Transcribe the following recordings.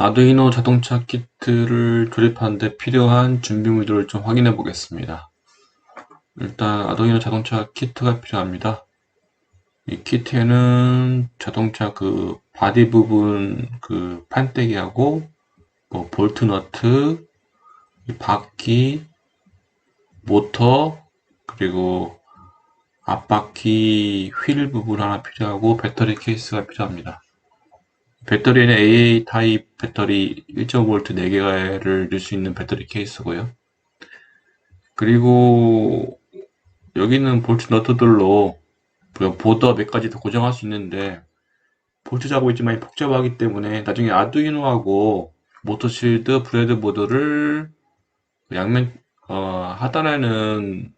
아두이노 자동차 키트를 조립하는데 필요한 준비물들을 좀 확인해 보겠습니다. 일단 아두이노 자동차 키트가 필요합니다. 이 키트에는 자동차 그 바디 부분 그 판때기하고 뭐 볼트 너트, 바퀴, 모터, 그리고 앞바퀴 휠 부분 하나 필요하고 배터리 케이스가 필요합니다. 배터리는 AA 타입 배터리 1.5V 4개를 넣을 수 있는 배터리 케이스고요. 그리고 여기는 볼트 너트들로 보더 몇 가지 더 고정할 수 있는데 볼트 작업이 많이 복잡하기 때문에 나중에 아두이노하고 모터실드, 브레드보드를 양면 하단에는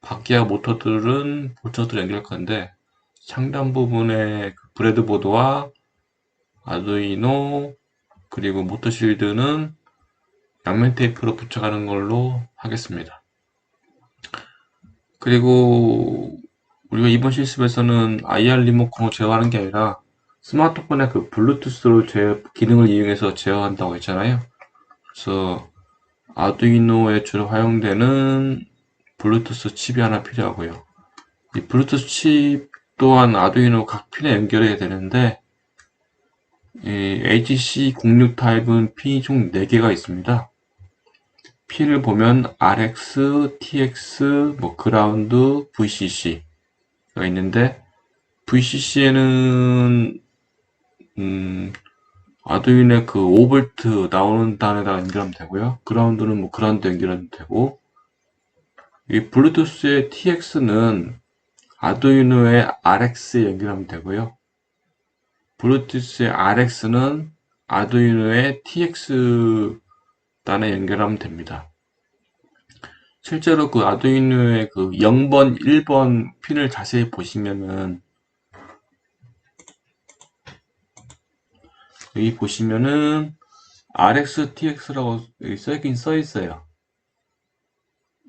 바퀴와 모터들은 볼트 너트를 연결할 건데 상단 부분에 브레드보드와 아두이노 그리고 모터실드는 양면 테이프로 붙여가는 걸로 하겠습니다. 그리고 우리가 이번 실습에서는 IR 리모컨으로 제어하는 게 아니라 스마트폰의 그 블루투스로 기능을 이용해서 제어한다고 했잖아요. 그래서 아두이노에 주로 활용되는 블루투스 칩이 하나 필요하고요. 이 블루투스 칩 또한 아두이노 각 핀에 연결해야 되는데 이 HC06 타입은 핀이 총 4개가 있습니다. 핀을 보면 RX, TX, 뭐 그라운드, VCC가 있는데 VCC에는 아두이노의 그 5V 나오는 단에다가 연결하면 되고요. 그라운드는 뭐 그라운드 연결하면 되고 이 블루투스의 TX는 아두이노의 RX에 연결하면 되고요. 블루투스의 RX는 아두이노의 TX 단에 연결하면 됩니다. 실제로 그 아두이노의 그 0번, 1번 핀을 자세히 보시면은 여기 보시면은 RX-TX라고 써있긴 써있어요.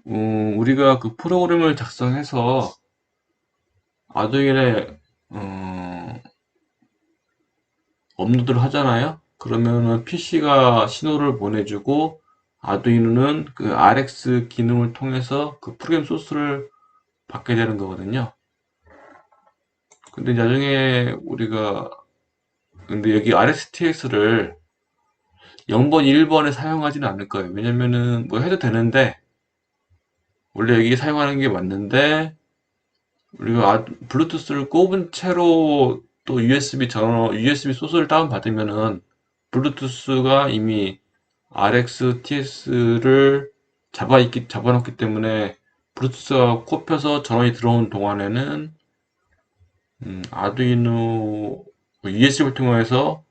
우리가 그 프로그램을 작성해서 아두이노에 업로드를 하잖아요. 그러면은 PC가 신호를 보내주고 아두이노는 그 RX 기능을 통해서 그 프로그램 소스를 받게 되는 거거든요. 근데 나중에 우리가 근데 여기 RSTX를 0번, 1번에 사용하지는 않을 거예요. 왜냐면은 뭐 해도 되는데 원래 여기 사용하는 게 맞는데 우리가 블루투스를 꼽은 채로 또 USB 소스를 다운받으면은 블루투스가 이미 RX, TS를 잡아놓기 때문에 블루투스가 꼽혀서 전원이 들어온 동안에는 아두이노 USB를 통해서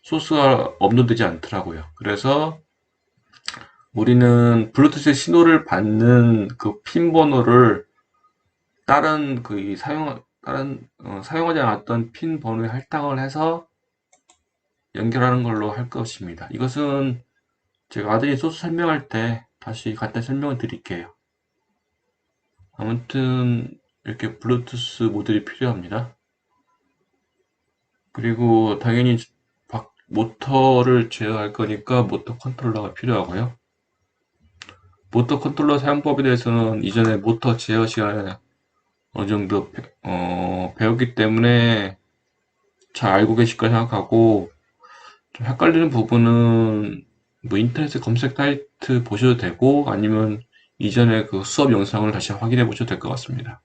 소스가 업로드되지 않더라고요. 그래서 우리는 블루투스의 신호를 받는 그 핀 번호를 다른 사용하지 않았던 핀 번호에 할당을 해서 연결하는 걸로 할 것입니다. 이것은 제가 아두이노 소스 설명할 때 다시 간단히 설명을 드릴게요. 아무튼 이렇게 블루투스 모듈이 필요합니다. 그리고 당연히 모터를 제어할 거니까 모터 컨트롤러가 필요하고요. 모터 컨트롤러 사용법에 대해서는 이전에 모터 제어 시간에 어느 정도 배웠기 때문에 잘 알고 계실 거라 생각하고 좀 헷갈리는 부분은 뭐 인터넷에 검색 사이트 보셔도 되고 아니면 이전에 그 수업 영상을 다시 확인해 보셔도 될 것 같습니다.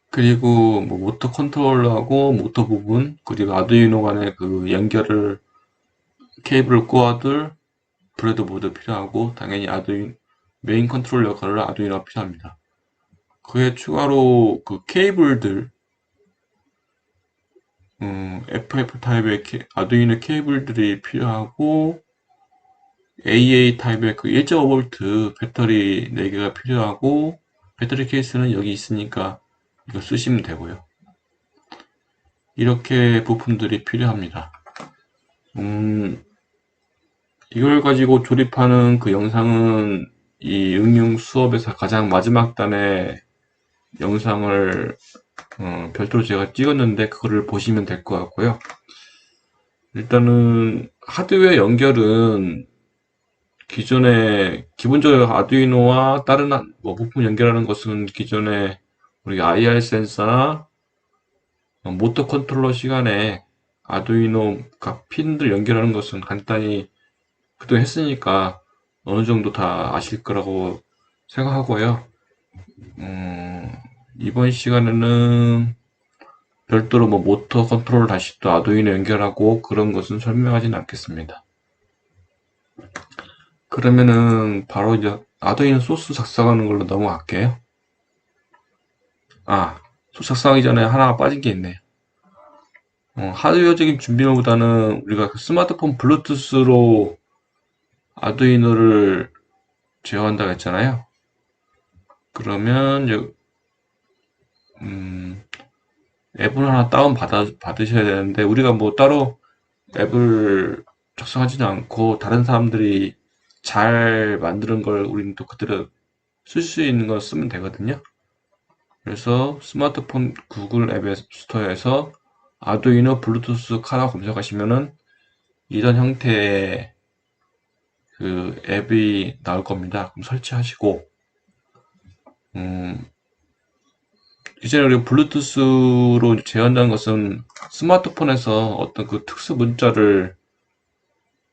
그리고 뭐 모터 컨트롤러하고 모터 부분 그리고 아두이노 간의 그 연결을 케이블을 꼬아둘 브레드보드 필요하고 당연히 메인 컨트롤러 역할을 아두이노가 필요합니다. 그에 추가로 그 케이블들 FF 타입의 아두이노 케이블들이 필요하고 AA 타입의 그 1.5V 배터리 4개가 필요하고 배터리 케이스는 여기 있으니까 이거 쓰시면 되고요. 이렇게 부품들이 필요합니다. 이걸 가지고 조립하는 그 영상은 이 응용 수업에서 가장 마지막 단에 영상을 별도로 제가 찍었는데 그거를 보시면 될 것 같고요. 일단은 하드웨어 연결은 기존에 기본적으로 아두이노와 다른 뭐 부품 연결하는 것은 기존에 우리 IR 센서나 모터 컨트롤러 시간에 아두이노 각 핀들 연결하는 것은 간단히 그동안 했으니까 어느 정도 다 아실 거라고 생각하고요. 이번 시간에는 별도로 뭐 모터 컨트롤을 다시 또 아두이노 연결하고 그런 것은 설명하지는 않겠습니다. 그러면은 바로 이제 아두이노 소스 작성하는 걸로 넘어갈게요. 소스 작성하기 전에 하나가 빠진 게 있네요. 하드웨어적인 준비물보다는 우리가 그 스마트폰 블루투스로 아두이노를 제어한다고 했잖아요. 그러면 앱을 하나 받으셔야 되는데 우리가 뭐 따로 앱을 작성하지도 않고 다른 사람들이 잘 만드는 걸 우리는 또 그대로 쓸 수 있는 거 쓰면 되거든요. 그래서 스마트폰 구글 앱 스토어에서 아두이노 블루투스 카라 검색하시면은 이런 형태의 그 앱이 나올 겁니다. 그럼 설치하시고, 이전에 우리가 블루투스로 제어한다는 것은 스마트폰에서 어떤 그 특수 문자를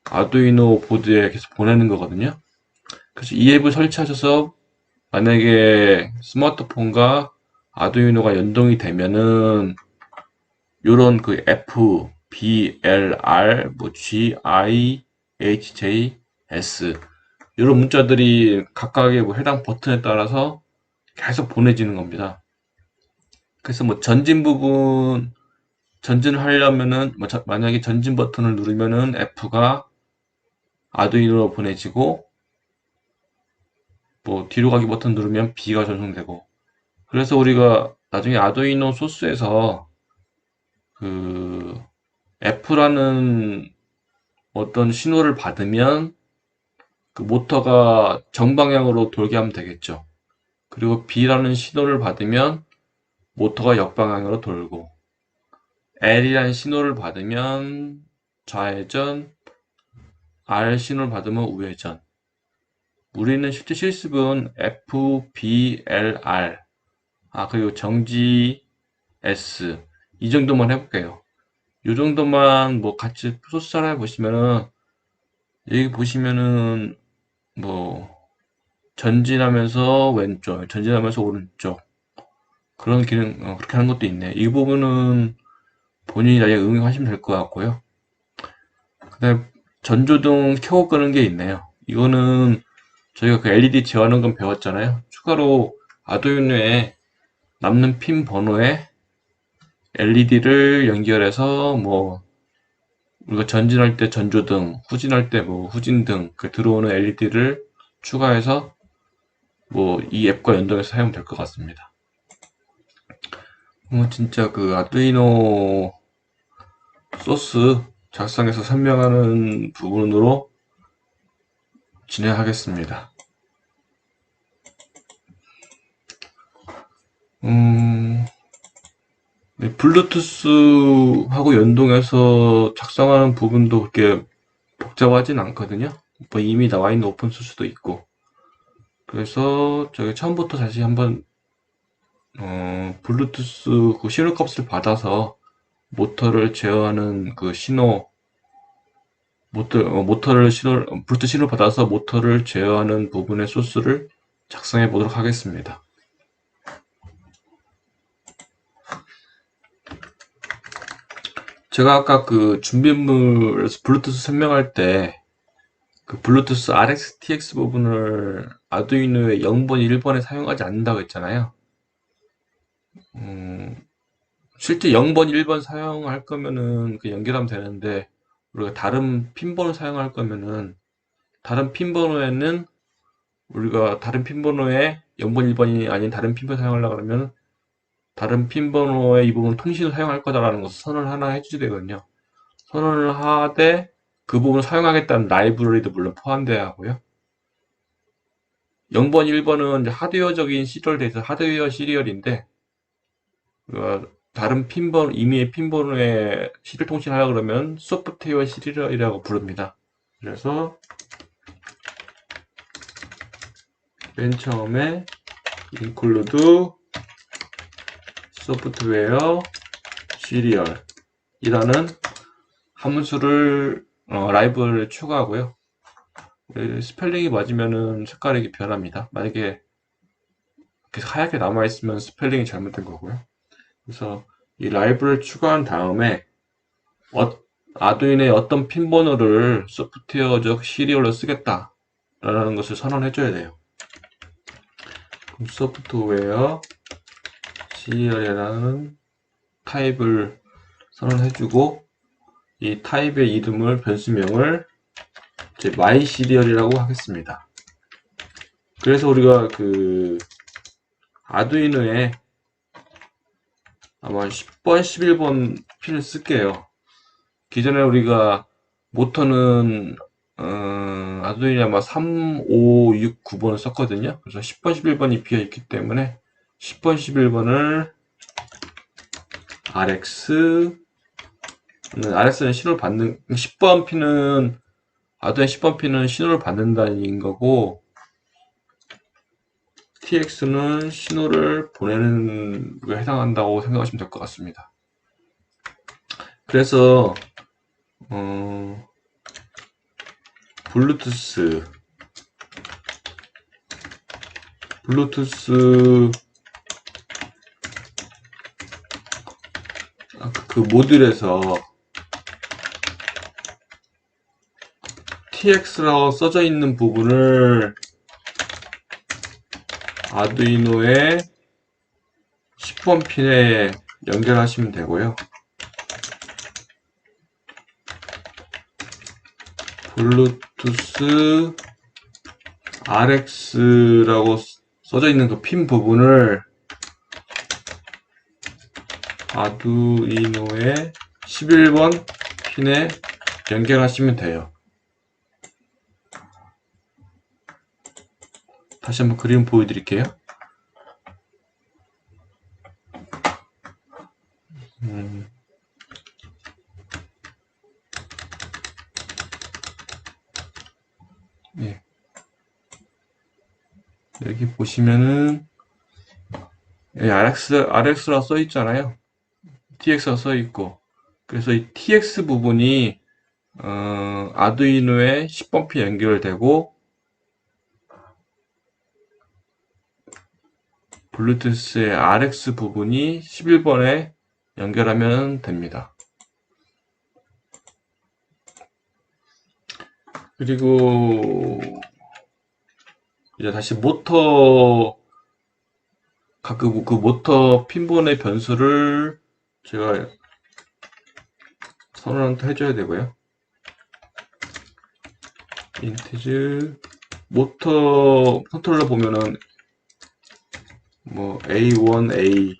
아두이노 보드에 계속 보내는 거거든요. 그래서 이 앱을 설치하셔서 만약에 스마트폰과 아두이노가 연동이 되면은 요런 그 F, B, L, R, 뭐 G, I, H, J, S 이런 문자들이 각각의 뭐 해당 버튼에 따라서 계속 보내지는 겁니다. 그래서 뭐 전진을 하려면은 만약에 전진 버튼을 누르면은 F가 아두이노로 보내지고 뭐 뒤로 가기 버튼 누르면 B가 전송되고 그래서 우리가 나중에 아두이노 소스에서 그 F라는 어떤 신호를 받으면 그 모터가 정방향으로 돌게 하면 되겠죠. 그리고 B라는 신호를 받으면 모터가 역방향으로 돌고 L이라는 신호를 받으면 좌회전, R 신호를 받으면 우회전. 우리는 실제 실습은 F, B, L, R 그리고 정지 S 이 정도만 해볼게요. 이 정도만 뭐 같이 소스 따라 보시면은 여기 보시면은 뭐 전진하면서 왼쪽, 전진하면서 오른쪽 그런 기능 그렇게 하는 것도 있네. 이 부분은 본인이 나중에 응용하시면 될 것 같고요. 그다음에 전조등 켜고 끄는 게 있네요. 이거는 저희가 그 LED 제어하는 건 배웠잖아요. 추가로 아두이노에 남는 핀 번호에 LED를 연결해서 뭐 우리가 전진할 때 전조등, 후진할 때 뭐 후진등 그 들어오는 LED를 추가해서 뭐 이 앱과 연동해서 사용하면 될 것 같습니다. 진짜 그 아두이노 소스 작성해서 설명하는 부분으로 진행하겠습니다. 블루투스하고 연동해서 작성하는 부분도 그렇게 복잡하진 않거든요. 뭐 이미 나와 있는 오픈소스도 있고. 그래서 저기 처음부터 다시 한번 블루투스 그 신호 값을 받아서 모터를 제어하는 그 블루투스 신호를 받아서 모터를 제어하는 부분의 소스를 작성해 보도록 하겠습니다. 제가 아까 그 준비물에서 블루투스 설명할 때 그 블루투스 RX, TX 부분을 아두이노의 0번, 1번에 사용하지 않는다고 했잖아요. 실제 0번, 1번 사용할 거면은 그 연결하면 되는데 우리가 다른 핀번호 사용할 거면은 다른 핀번호에는 우리가 다른 핀번호에 0번, 1번이 아닌 다른 핀번호 사용하려고 그러면 다른 핀번호의 이 부분 통신을 사용할 거다라는 것을 선언을 하나 해주게 되거든요. 선언을 하되 그 부분을 사용하겠다는 라이브러리도 물론 포함되어야 하고요. 0번, 1번은 하드웨어적인 시리얼 데이터, 하드웨어 시리얼인데 다른 핀번, 임의의 핀번호에 시리얼 통신하려 그러면 소프트웨어 시리얼이라고 부릅니다. 그래서 맨 처음에 include 소프트웨어 시리얼 이라는 함수를 라이브를 추가하고요. 스펠링이 맞으면은 색깔이 변합니다. 만약에 계속 하얗게 남아있으면 스펠링이 잘못된 거고요. 그래서 이 라이브를 추가한 다음에 아두이노의 어떤 핀 번호를 소프트웨어적 시리얼로 쓰겠다 라는 것을 선언해 줘야 돼요. 그럼 소프트웨어 시리얼이라는 타입을 선언해 주고 이 타입의 이름을 변수명을 이제 my 시리얼이라고 하겠습니다. 그래서 우리가 그 아두이노에 아마 10번, 11번 핀을 쓸게요. 기존에 우리가 모터는 아두이노에 아마 3, 5, 6, 9번을 썼거든요. 그래서 10번, 11번이 비어있기 때문에 10번, 11번을 RX는 신호를 받는 10번 핀은 아두이노 10번 핀은 신호를 받는다는 거고 TX는 신호를 보내는 게 해당한다고 생각하시면 될 것 같습니다. 그래서 블루투스 그 모듈에서 TX라고 써져 있는 부분을 아두이노의 10번 핀에 연결하시면 되고요. 블루투스 RX라고 써져 있는 그 핀 부분을 아두이노의 11번 핀에 연결하시면 돼요. 다시 한번 그림 보여드릴게요. 예. 여기 보시면은 RX라고 써 있잖아요. TX가 써 있고 그래서 이 TX 부분이 아두이노에 10번 핀 연결되고 블루투스의 RX 부분이 11번에 연결하면 됩니다. 그리고 이제 다시 모터 그 모터 핀번의 변수를 제가 선언을 해줘야 되고요. 인티즈 모터 컨트롤러 보면은 뭐 A1,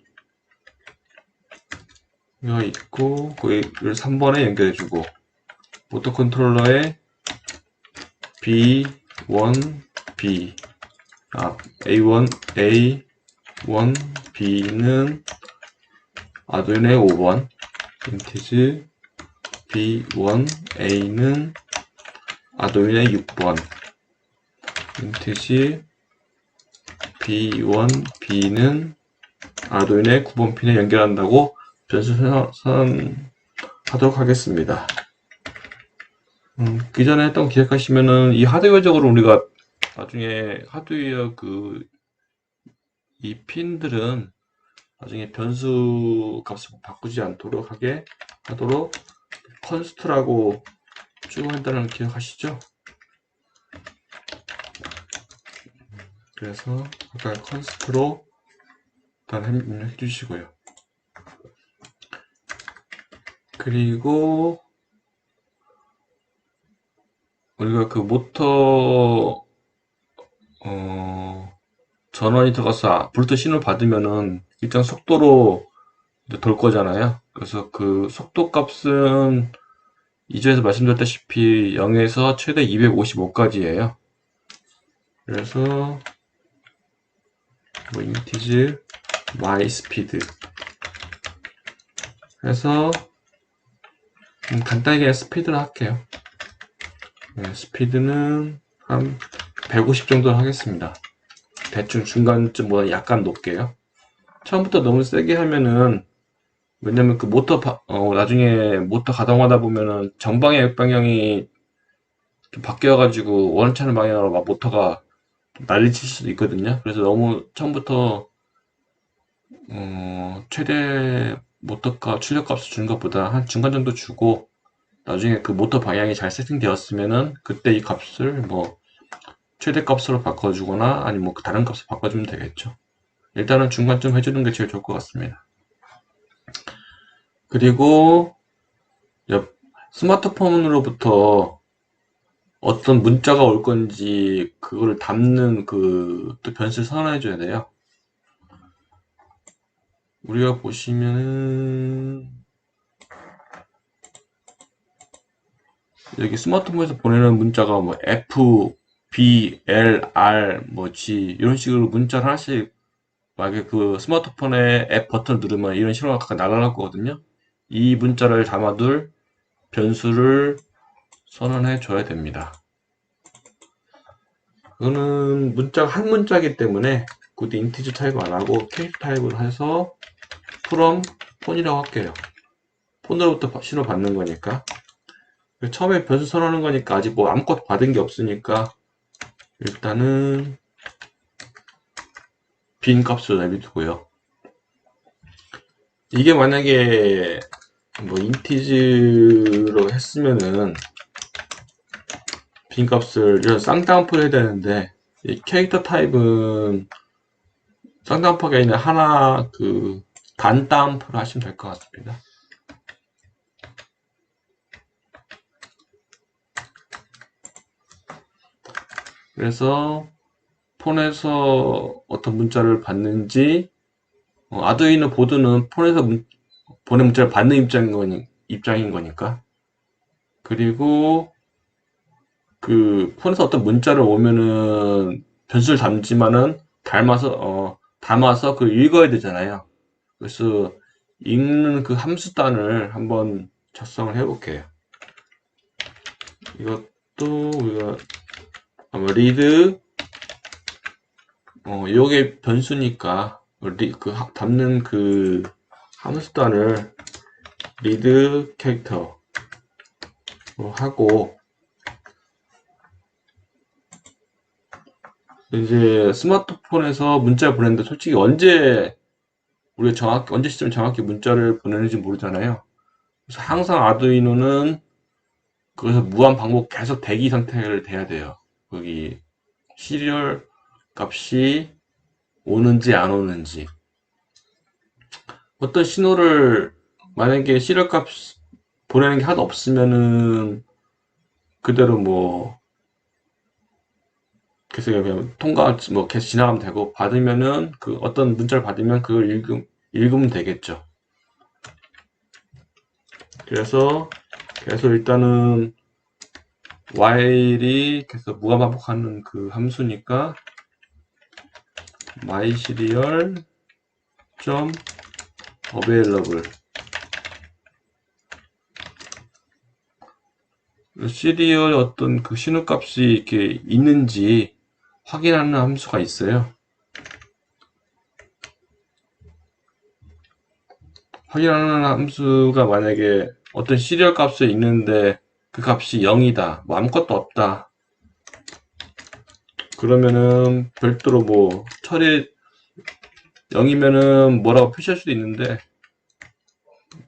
A가 있고 거기를 3번에 연결해주고 모터 컨트롤러에 B1, B A1, B는 아두이노의 5번 인티즈 B1, A는 아두이노의 6번 인티즈 B1, B는 아두이노의 9번 핀에 연결한다고 변수 선언하도록 하겠습니다. 기존에 했던 거 기억하시면은 이 하드웨어적으로 우리가 나중에 하드웨어 이 핀들은 나중에 변수 값을 바꾸지 않도록 하도록 컨스트라고 추가한다는 거 기억하시죠? 그래서 아까 컨스트로 일단 입력해 주시고요. 그리고 우리가 그 모터 전원이 들어가서 블루투스 신호를 받으면은 일정 속도로 돌 거잖아요. 그래서 그 속도 값은 이전에서 말씀드렸다시피 0에서 최대 255까지예요. 그래서 뭐 인티즈 my speed 해서 간단하게 스피드를 할게요. 네, 스피드는 한 150 정도 하겠습니다. 대충 중간쯤보다 약간 높게요. 처음부터 너무 세게 하면은, 왜냐면 그 모터 나중에 모터 가동하다 보면은 정방향 역방향이 좀 바뀌어가지고 원하는 방향으로 막 모터가 난리칠 수도 있거든요. 그래서 너무 처음부터 최대 모터값 출력값을 주는 것보다 한 중간 정도 주고, 나중에 그 모터 방향이 잘 세팅되었으면은 그때 이 값을 뭐 최대 값으로 바꿔주거나 아니면 뭐 다른 값을 바꿔주면 되겠죠. 일단은 중간쯤 해주는 게 제일 좋을 것 같습니다. 그리고 스마트폰으로부터 어떤 문자가 올 건지 그거를 담는 그 또 변수를 선언해 줘야 돼요. 우리가 보시면은 여기 스마트폰에서 보내는 문자가 뭐 F, B, L, R, 뭐 G 이런 식으로 문자를 하나씩 만약에 그 스마트폰의 앱 버튼을 누르면 이런 신호가 각각 날아갈 거거든요. 이 문자를 담아둘 변수를 선언해 줘야 됩니다. 이거는 문자가 한 문자이기 때문에 굳이 인티저 타입 안 하고 캐릭터 타입으로 해서 from 폰이라고 할게요. 폰으로부터 신호 받는 거니까. 처음에 변수 선언하는 거니까 아직 뭐 아무것도 받은 게 없으니까 일단은 빈 값으로 내비두고요. 이게 만약에 뭐 인티즈로 했으면은 빈 값을 이런 쌍따옴표를 해야 되는데 이 캐릭터 타입은 쌍따옴표가 아니라 하나 그 단따옴표로 하시면 될 것 같습니다. 그래서 폰에서 어떤 문자를 받는지 아두이노 보드는 폰에서 보낸 문자를 받는 입장인 거니까. 그리고 그 폰에서 어떤 문자를 오면은 변수를 담지만은 담아서 그 읽어야 되잖아요. 그래서 읽는 그 함수단을 한번 작성을 해볼게요. 이것도 우리가 아마 리드 요게 변수니까 담는 그 함수단을 리드 캐릭터 하고 이제 스마트폰에서 문자를 보내는데 솔직히 언제 시점 정확히 문자를 보내는지 모르잖아요. 그래서 항상 아두이노는 그래서 무한 반복 계속 대기 상태를 돼야 돼요. 거기 시리얼 값이 오는지 안 오는지. 어떤 신호를 만약에 시리얼 값 보내는 게 하나도 없으면은 그대로 뭐 계속 그냥 뭐 계속 지나가면 되고 받으면은 그 어떤 문자를 받으면 그걸 읽으면 되겠죠. 그래서 계속 일단은 while이 계속 무한 반복하는 그 함수니까 mySerial available 시리얼 어떤 그 신호값이 이렇게 있는지 확인하는 함수가 있어요. 확인하는 함수가 만약에 어떤 시리얼 값이 있는데 그 값이 0이다, 뭐 아무것도 없다. 그러면은 별도로 뭐 0이면은 뭐라고 표시할 수도 있는데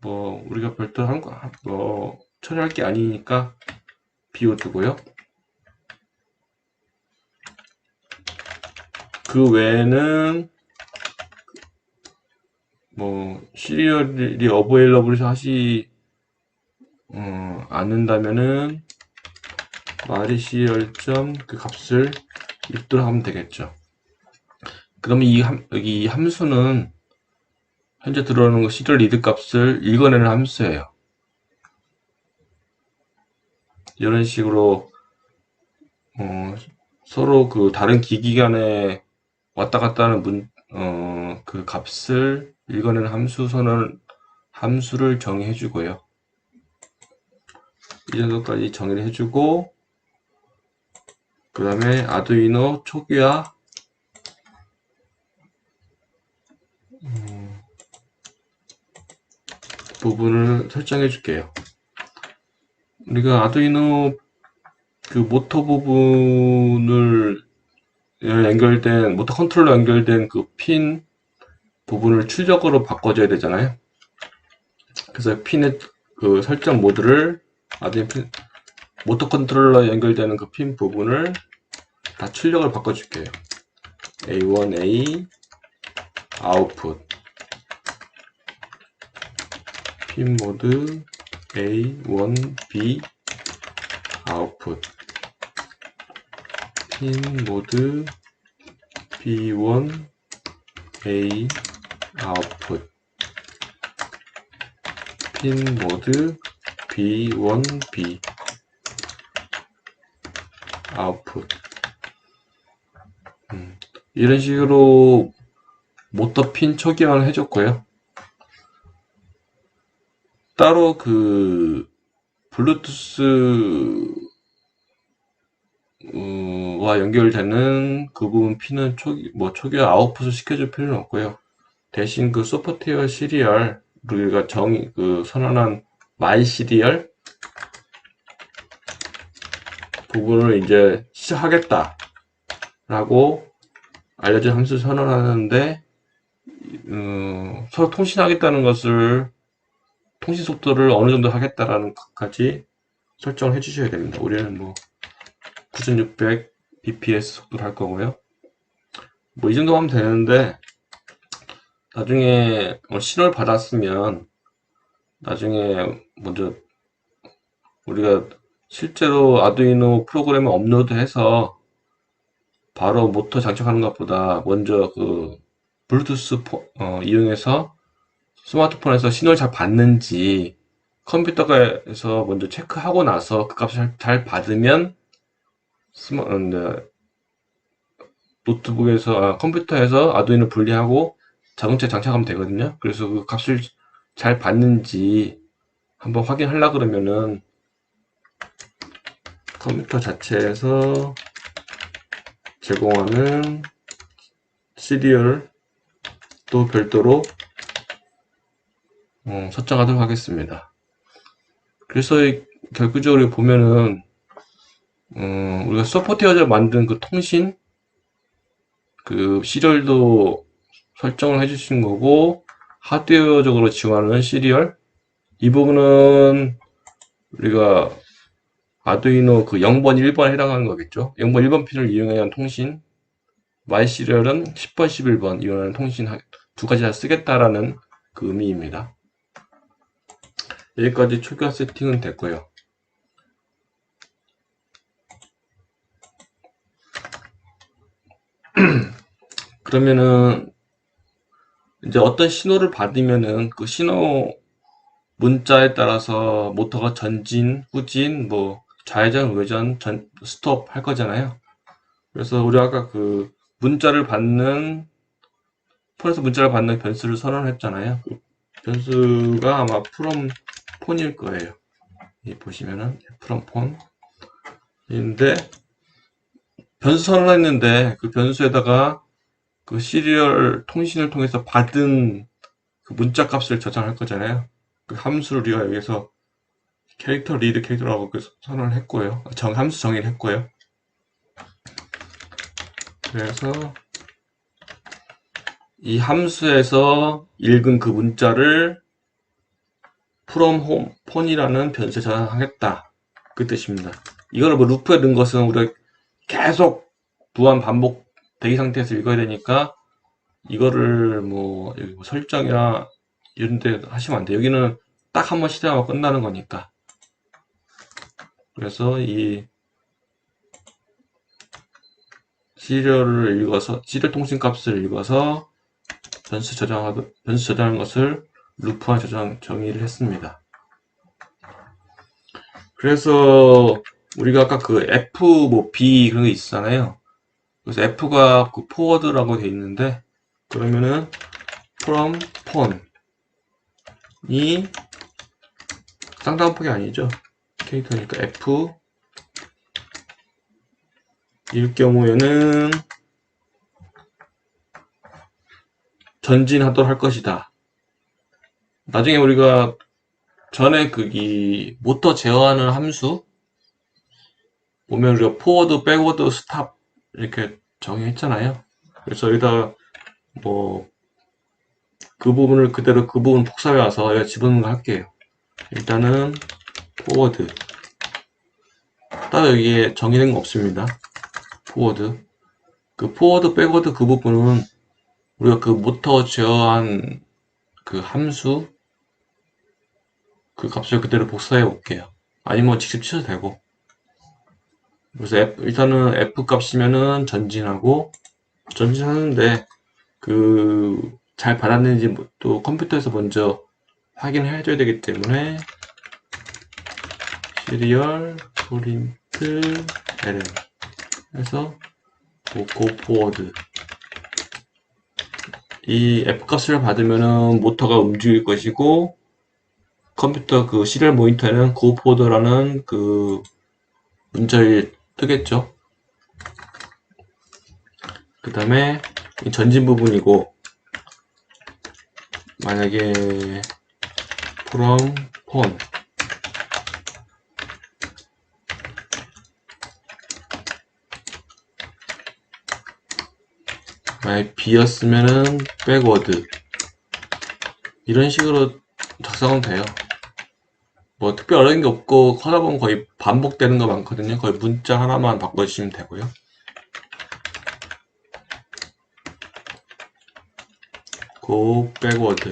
뭐 우리가 별도로 처리할 게 아니니까 비워두고요. 그 외에는 뭐 시리얼이 어베일러블에서 하시 않는다면은 마리시얼 그 값을 읽도록 하면 되겠죠. 그러면 여기 함수는 현재 들어오는 거 시리얼 리드 값을 읽어내는 함수예요. 이런 식으로 서로 그 다른 기기 간에 왔다 갔다 하는 그 값을 읽어내는 함수 선언을 함수를 정의해 주고요. 이 정도까지 정의를 해주고, 그 다음에 아두이노 초기화 부분을 설정해 줄게요. 우리가 아두이노 그 모터 부분을 연결된, 모터 컨트롤러 연결된 그 핀 부분을 출력으로 바꿔줘야 되잖아요. 그래서 핀의 그 설정 모드를 아두이노 핀, 모터 컨트롤러 연결되는 그 핀 부분을 다 출력을 바꿔줄게요. A1A 아웃풋 핀 모드 A1B 아웃풋 핀 모드 B1A 아웃풋 핀 모드 B1B 아웃풋 이런 식으로 모터 핀 초기화를 해줬고요. 따로 그 블루투스 와 연결되는 그 부분 핀은 초기화 아웃풋을 시켜줄 필요는 없고요. 대신 그 소프트웨어 시리얼 우리가 선언한 마이 시리얼 부분을 이제 시작하겠다 라고 알려진 함수 선언하는데 서로 통신하겠다는 것을 통신 속도를 어느 정도 하겠다라는 것까지 설정을 해 주셔야 됩니다. 우리는 뭐 9600 bps 속도로 할 거고요. 뭐 이 정도 하면 되는데 나중에 신호를 받았으면 나중에 먼저 우리가 실제로 아두이노 프로그램을 업로드해서 바로 모터 장착하는 것보다 먼저 그 블루투스 이용해서 스마트폰에서 신호를 잘 받는지 컴퓨터에서 먼저 체크하고 나서 그 값을 잘 받으면 노트북에서 컴퓨터에서 아두이노 분리하고 자동차에 장착하면 되거든요. 그래서 그 값을 잘 받는지 한번 확인하려 그러면은 컴퓨터 자체에서 제공하는 시리얼 또 별도로 설정하도록 하겠습니다. 그래서 결국적으로 보면은 우리가 소프트웨어를 만든 그 통신 그 시리얼도 설정을 해주신 거고 하드웨어적으로 지원하는 시리얼 이 부분은 우리가 아두이노 그 0번, 1번에 해당하는 거겠죠. 0번, 1번 핀을 이용한 통신 마이 시리얼은 10번, 11번 이용하는 통신 두 가지 다 쓰겠다라는 그 의미입니다. 여기까지 초기화 세팅은 됐고요. 그러면은 이제 어떤 신호를 받으면은 그 신호 문자에 따라서 모터가 전진, 후진, 뭐 좌회전, 우회전, 스톱 할 거잖아요. 그래서 우리 아까 그 폰에서 문자를 받는 변수를 선언했잖아요. 그 변수가 아마 from 폰일 거예요. 여기 보시면은 from 폰인데 변수 선언했는데 그 변수에다가 그 시리얼 통신을 통해서 받은 그 문자 값을 저장할 거잖아요. 그 함수를 우리가 여기서 캐릭터 리드 캐릭터라고 선언을 했고요. 함수 정의를 했고요. 그래서 이 함수에서 읽은 그 문자를 from home 폰이라는 변수에 저장하겠다. 그 뜻입니다. 이거를 뭐 루프에 넣은 것은 우리가 계속 무한 반복 대기 상태에서 읽어야 되니까 이거를 뭐 여기 뭐 설정이나 이런 데 하시면 안 돼요. 여기는 딱 한 번 실행하고 끝나는 거니까. 그래서 이 시리얼 통신 값을 읽어서 변수 저장하는 것을 루프화 정의를 했습니다. 그래서 우리가 아까 그 F, 뭐 B 그런 게 있잖아요. 그래서 F가 그 포워드라고 돼 있는데 그러면은 from phone 이 쌍따옴폭이 아니죠. 캐릭터니까 F 일 경우에는 전진하도록 할 것이다. 나중에 우리가 전에 이 모터 제어하는 함수 보면 우리가 포워드, 백워드, 스탑 이렇게 정의했잖아요. 그래서 여기다 뭐 그 부분을 그대로 그 부분 복사해 와서 여기다 집어넣는 거 할게요. 일단은 포워드 따로 여기에 정의된 거 없습니다. 포워드 그 포워드, 백워드 그 부분은 우리가 그 모터 제어한 그 함수 그 값을 그대로 복사해 올게요. 아니면 직접 치셔도 되고. 그래서 일단은 F 값이면은 전진하는데 그 잘 받았는지 또 컴퓨터에서 먼저 확인을 해줘야 되기 때문에 시리얼 프린트 ln 해서 go forward 이 F 값을 받으면은 모터가 움직일 것이고 컴퓨터 그 시리얼 모니터에는 go forward라는 그 문자를 뜨겠죠. 그 다음에 전진 부분이고 만약에 from phone 만약에 B였으면은 backward 이런 식으로 작성하면 돼요. 뭐 특별히 어려운 게 없고 하다 보면 거의 반복되는 거 많거든요. 거의 문자 하나만 바꿔주시면 되고요. go backward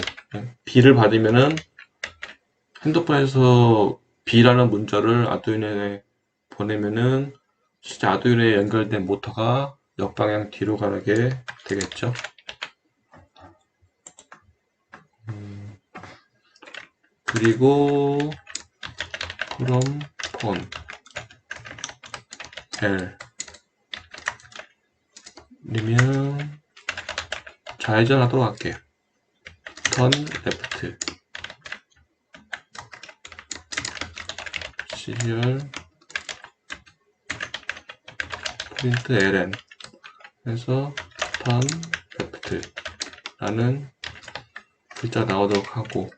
B를 받으면은 핸드폰에서 B라는 문자를 아두이노에 보내면은 실제 아두이노에 연결된 모터가 역방향 뒤로 가게 되겠죠. 그리고 from phone L 이면 좌회전하도록 할게요. turn left 시리얼 프린트 ln 해서 turn left 라는 글자 나오도록 하고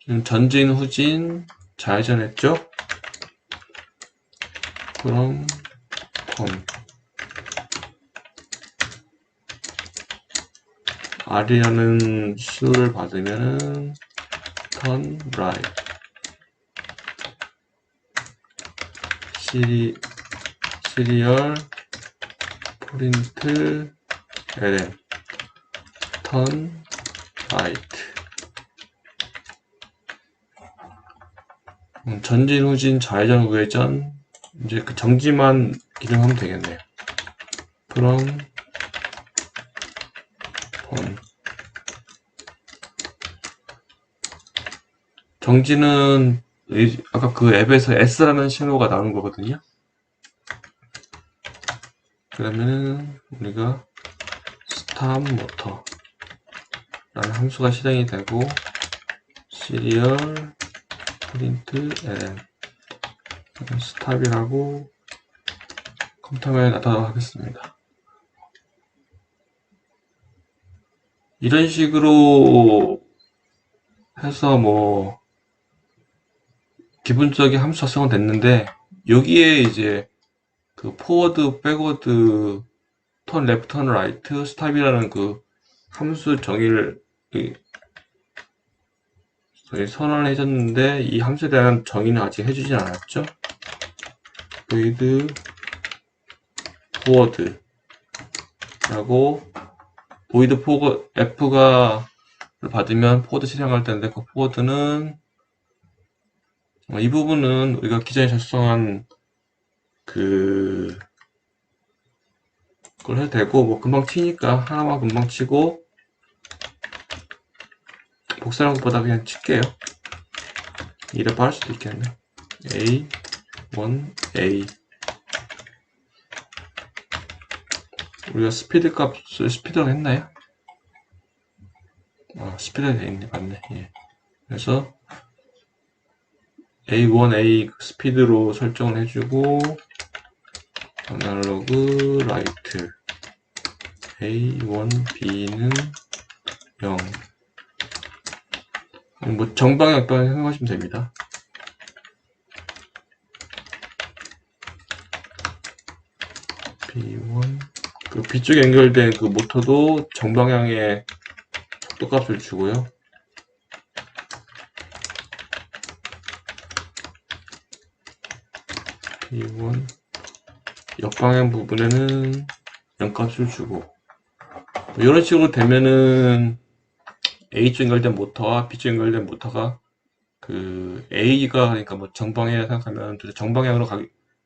지금 전진, 후진, 좌회전 했죠? 그럼 turn R이라는 수를 받으면은 turn right 시리얼 프린트 ln turn right 전진, 후진, 좌회전, 우회전 이제 그 정지만 기능하면 되겠네요. 그럼 정지는 아까 그 앱에서 S라는 신호가 나오는 거거든요. 그러면 우리가 stop motor 라는 함수가 실행이 되고 시리얼 프린트 ln 스탑이라고 컴퓨터에 나타나도록 하겠습니다. 이런 식으로 해서 뭐 기본적인 함수 작성은 됐는데 여기에 이제 그 포워드, 백워드, 턴 레프트, 턴 라이트, 스탑이라는 그 함수 정의를 선언을 해줬는데 이 함수에 대한 정의는 아직 해주진 않았죠. void forward 라고 void forward F가 받으면 포워드 실행할 텐데 그 포워드는 이 부분은 우리가 기존에 작성한 그걸 해도 되고 뭐 금방 튀니까 하나만 금방 치고 복사하는 것보다 그냥 칠게요. 이래 빠를 수도 있겠네. A 1A 우리가 스피드 값을 스피드라고 했나요? 아 스피드가 되어있네. 맞네. 예. 그래서 A1A 스피드로 설정을 해주고 아날로그 라이트 A1B는 0. 뭐 정방향 또한 생각하시면 됩니다. B1 그 B쪽에 연결된 그 모터도 정방향의 속도값을 주고요. B1 역방향 부분에는 0값을 주고 뭐 이런 식으로 되면은 A쪽 연결된 모터와 B쪽 연결된 모터가 그 A가 그러니까 뭐 정방향 생각하면 정방향으로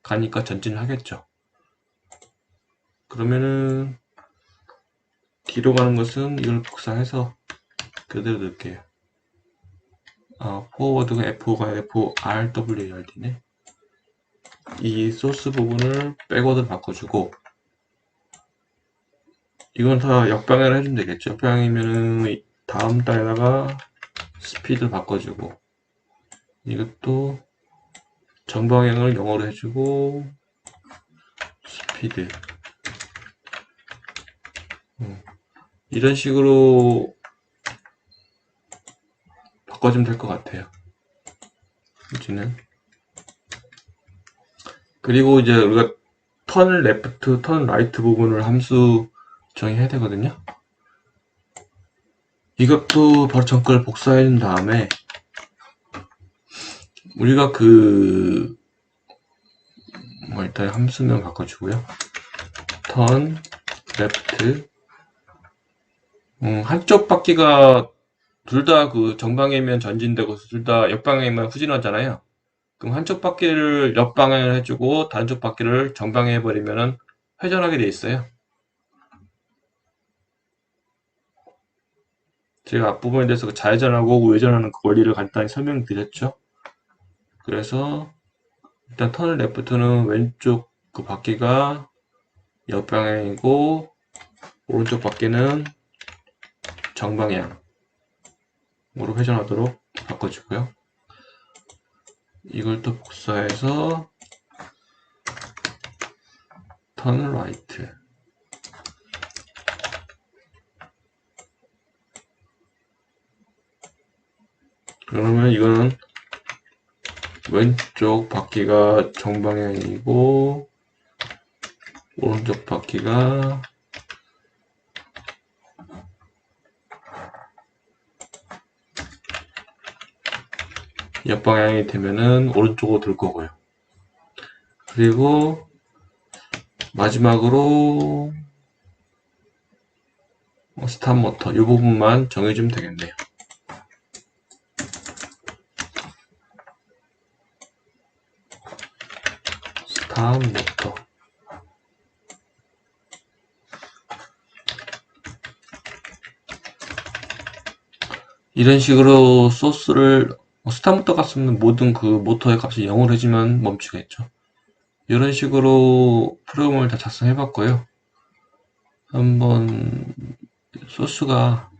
가니까 전진을 하겠죠. 그러면은 뒤로 가는 것은 이걸 복사해서 그대로 넣을게요. 포워드가 F5가 FRWARD네. 이 소스 부분을 백워드 바꿔주고 이건 다 역방향을 해주면 되겠죠. 역방향이면은 다음 단에다가 스피드 바꿔주고 이것도 정방향을 영어로 해주고 스피드 이런 식으로 바꿔주면 될 것 같아요. 이제는 그리고 이제 우리가 턴 레프트, 턴 라이트 부분을 함수 정의해야 되거든요. 이것도 바로 정글 복사해 준 다음에 우리가 일단 함수명 바꿔주고요. 턴 레프트 한쪽 바퀴가 둘 다 그 정방향이면 전진되고 둘 다 역방향이면 후진하잖아요. 그럼 한쪽 바퀴를 역방향을 해주고 다른 쪽 바퀴를 정방향 해버리면 회전하게 돼 있어요. 제가 앞부분에 대해서 좌회전하고 우회전하는 그 원리를 간단히 설명드렸죠. 그래서 일단 턴 레프트는 왼쪽 그 바퀴가 역방향이고 오른쪽 바퀴는 정방향으로 회전하도록 바꿔주고요. 이걸 또 복사해서 턴 라이트 그러면 이거는 왼쪽 바퀴가 정방향이고 오른쪽 바퀴가 역방향이 되면은 오른쪽으로 들 거고요. 그리고 마지막으로 스탑 모터 이 부분만 정해주면 되겠네요. 스탑 모터 이런 식으로 소스를 스탑 모터 값은 모든 그 모터의 값이 0으로 해주면 멈추겠죠. 이런 식으로 프로그램을 다 작성해 봤고요. 한번 소스가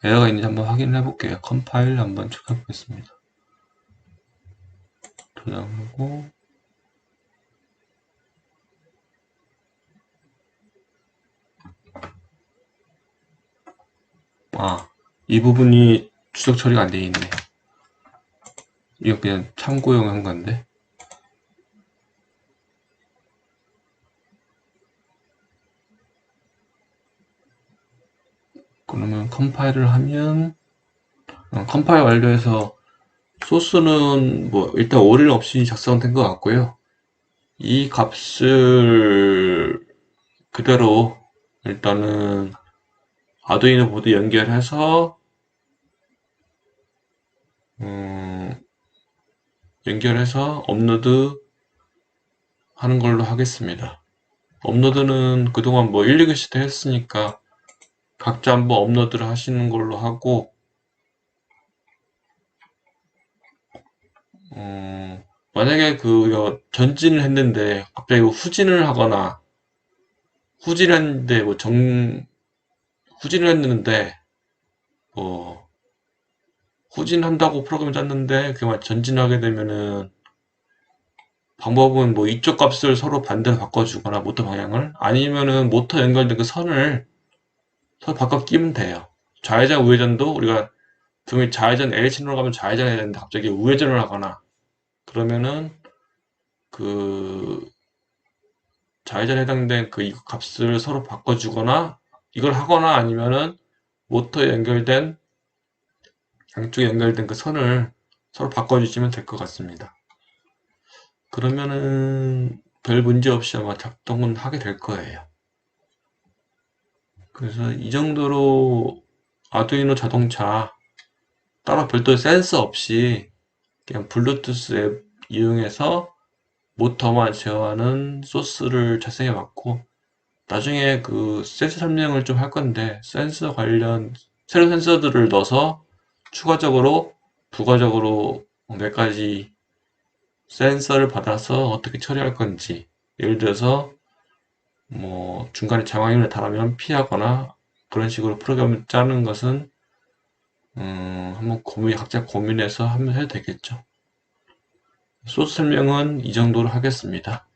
에러가 있는지 한번 확인해 볼게요. 컴파일 한번 체크해 보겠습니다. 저장하고 이 부분이 추적 처리가 안 되어 있네. 이거 그냥 참고용 한 건데. 그러면 컴파일을 하면 컴파일 완료해서 소스는 뭐 일단 오릴 없이 작성된 것 같고요. 이 값을 그대로 일단은 아두이노 보드 연결해서 업로드 하는 걸로 하겠습니다. 업로드는 그동안 뭐 1, 2교시 때 했으니까 각자 한번 업로드를 하시는 걸로 하고 만약에 전진을 했는데 갑자기 후진을 하거나 후진을 했는데 후진을 했는데 뭐 후진한다고 프로그램 짰는데 그만 전진하게 되면은 방법은 뭐 이쪽 값을 서로 반대로 바꿔주거나 모터 방향을 아니면은 모터 연결된 그 선을 서로 바꿔 끼면 돼요. 좌회전 우회전도 우리가 등을 좌회전 L신호로 가면 좌회전해야 되는데 갑자기 우회전을 하거나 그러면은 그 좌회전에 해당된 그 값을 서로 바꿔주거나 이걸 하거나 아니면은 모터에 연결된 양쪽에 연결된 그 선을 서로 바꿔주시면 될 것 같습니다. 그러면은 별 문제 없이 아마 작동은 하게 될 거예요. 그래서 이 정도로 아두이노 자동차 따로 별도의 센서 없이 그냥 블루투스 앱 이용해서 모터만 제어하는 소스를 작성해 봤고 나중에 그 센서 설명을 좀 할 건데 센서 관련 새로운 센서들을 넣어서 추가적으로 부가적으로 몇 가지 센서를 받아서 어떻게 처리할 건지 예를 들어서 뭐 중간에 장애물을 달하면 피하거나 그런 식으로 프로그램을 짜는 것은 한번 각자 고민해서 한번 해도 되겠죠. 소스 설명은 이 정도로 하겠습니다.